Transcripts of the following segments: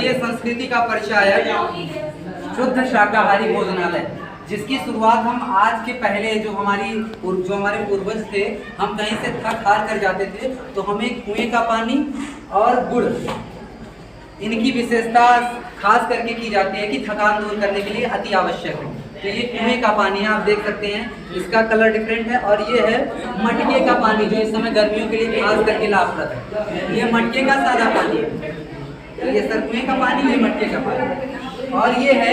ये संस्कृति का परिचायक शुद्ध शाकाहारी भोजनालय, जिसकी शुरुआत हम आज के पहले जो हमारे पूर्वज थे, हम कहीं से थक हार कर जाते थे तो हमें कुएं का पानी और गुड़, इनकी विशेषता खास करके की जाती है कि थकान दूर करने के लिए अति आवश्यक है। तो ये कुएं का पानी है, आप देख सकते हैं, इसका कलर डिफरेंट है। और ये है मटके का पानी, जो इस समय गर्मियों के लिए खास करके लाभप्रद है। ये मटके का सादा पानी है, ये सर कुएं का पानी, ये मटके का पानी। और ये है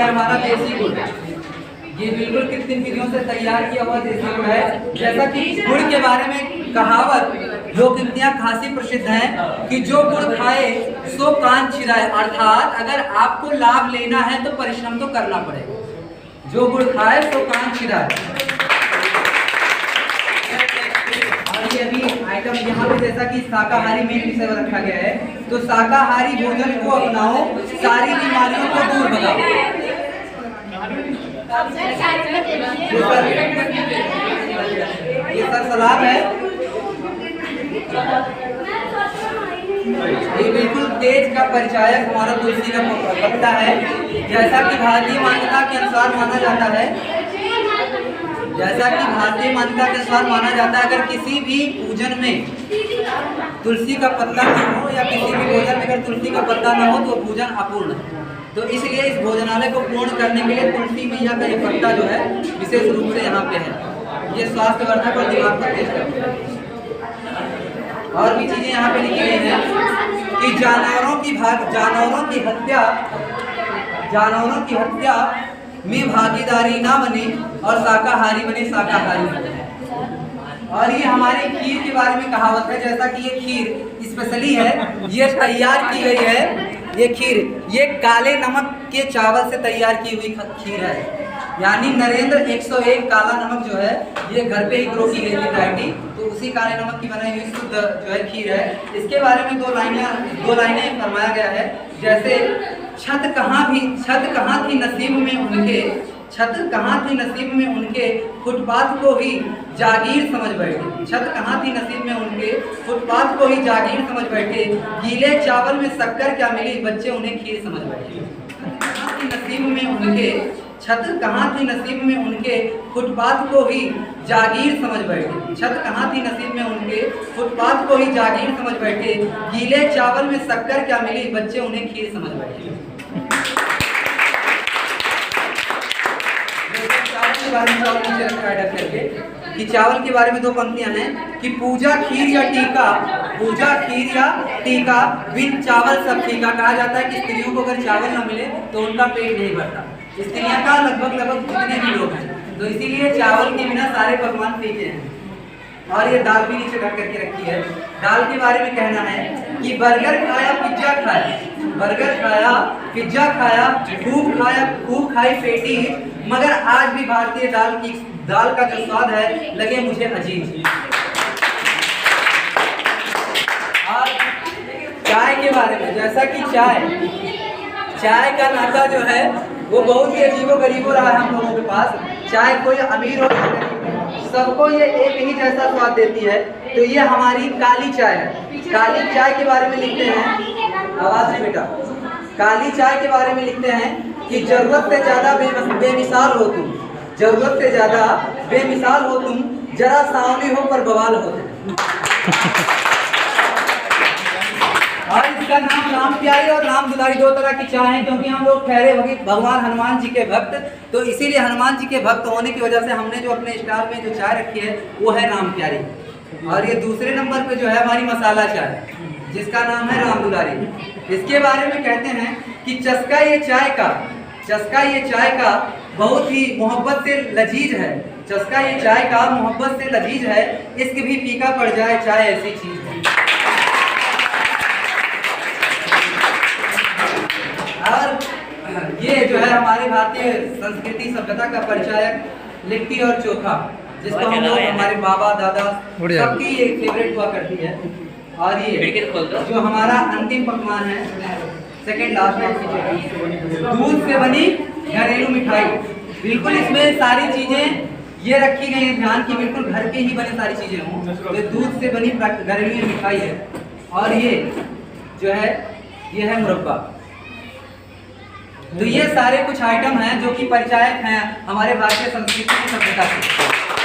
हमारा देसी गुड़, ये बिल्कुल कृत्रिम विधियों से तैयार किया हुआ देसी गुड़ है। जैसा कि गुड़ के बारे में कहावत लोकोक्तियां खासी प्रसिद्ध हैं कि जो गुड़ खाए सो कान छिराए, अर्थात अगर आपको लाभ लेना है तो परिश्रम तो करना पड़ेगा। जो गुड़ खाए सो कान छिराए। और ये अभी आइटम यहाँ पे जैसा कि शाकाहारी मेन विषय रखा गया है, तो शाकाहारी भोजन को अपनाओ, सारी बीमारियों को दूर भगाओ। ये सर सलाद है, ये बिल्कुल तेज का परिचायक हमारा तुलसी का पत्ता है। जैसा कि भारतीय मान्यता के अनुसार माना जाता है, अगर किसी भी पूजन में तुलसी का पत्ता न हो या किसी भी भोजन में अगर तुलसी का पत्ता न हो तो पूजन अपूर्ण है। तो इसलिए इस भोजनालय को पूर्ण करने के लिए तुलसी मैया का ये पत्ता जो है विशेष रूप से यहाँ पे है। ये स्वास्थ्यवर्धक और दिमाग पर तेज करता है। और भी चीजें यहाँ पे लिखी गई हैं कि जानवरों की हत्या में भागीदारी ना बने और शाकाहारी बने, शाकाहारी बने। और ये हमारे खीर के बारे में कहावत है, जैसा कि ये खीर स्पेशली है, ये तैयार की गई है। ये खीर ये काले नमक के चावल से तैयार की हुई खीर है, यानी नरेंद्र 101 काला नमक जो है ये घर पे ही ग्रो की गई थी वैरायटी, तो उसी काले नमक की बनाई हुई शुद्ध जो है खीर है। इसके बारे में दो लाइनें फरमाया गया है, जैसे छत कहाँ थी नसीब में उनके फुटपाथ को ही जागीर समझ बैठे। छत कहाँ थी नसीब में उनके फुटपाथ को ही जागीर समझ बैठे, गीले चावल में शक्कर क्या मिली, बच्चे उन्हें खीर समझ बैठे। छत कहाँ थी नसीब में उनके फुटपाथ को ही जागीर समझ बैठे। छत कहाँ थी नसीब में उनके फुटपाथ को ही जागीर समझ बैठे, गीले चावल में शक्कर क्या मिली, बच्चे उन्हें खीर समझ बैठे। चावल के बारे में नीचे रखा है ढक करके कि चावल के बारे में दो पंक्तियां हैं कि पूजा खीर या टीका बिन चावल सब फीका। कहा जाता है कि स्त्रियों को अगर चावल न मिले तो उनका पेट नहीं भरता। स्त्रियां का लगभग जितने भी लोग हैं, तो इसीलिए चावल के बिना सारे पकवान फीके हैं। और ये दाल भी नीचे ढक करके रखी है। दाल के बारे में कहना है कि बर्गर खाया पिज्जा खाया खूब खाई पेटी, मगर आज भी भारतीय दाल का जो स्वाद है लगे मुझे अजीब। और चाय के बारे में, जैसा कि चाय का नाता जो है वो बहुत ही अजीबो-गरीबो रहा है हम लोगों के पास। चाय कोई अमीर हो या गरीब, सबको ये एक ही जैसा स्वाद देती है। तो ये हमारी काली चाय है। काली चाय के बारे में लिखते हैं, आवाज से बेटा, काली चाय के बारे में लिखते हैं कि जरूरत से ज्यादा बेमिसाल हो तुम, जरा सावली हो पर बवाल हो तुम। और इसका नाम राम प्यारी और राम दुलारी दो तरह की चाय है, क्योंकि हम लोग ठहरे भगवान हनुमान जी के भक्त, तो इसीलिए हनुमान जी के भक्त होने की वजह से हमने जो अपने स्टॉल में जो चाय रखी है वो है राम प्यारी। और ये दूसरे नंबर पे जो है हमारी मसाला चाय, जिसका नाम है राम दुलारी। इसके बारे में कहते हैं कि चस्का ये चाय का बहुत ही मोहब्बत से लजीज है। चस्का ये चाय का मोहब्बत से लजीज है, इश्क भी फीका पड़ जाए चाय ऐसी चीज है। और ये जो है हमारे भारतीय संस्कृति सभ्यता का परिचायक लिट्टी और चोखा, जिसको हम लोग हमारे बाबा दादा सबकी ये फेवरेट हुआ करती है। और ये जो हमारा अंतिम पकवान है, सेकंड लास्ट, दूध से बनी घरेलू मिठाई। बिल्कुल इसमें सारी चीजें ये रखी गई है, ध्यान की बिल्कुल घर के ही बने सारी चीजें हों। तो दूध से बनी घरेलू मिठाई है। और ये जो है ये है मुरब्बा। तो ये सारे कुछ आइटम हैं जो कि परिचायक हैं हमारे भारतीय संस्कृति की सभ्यता के।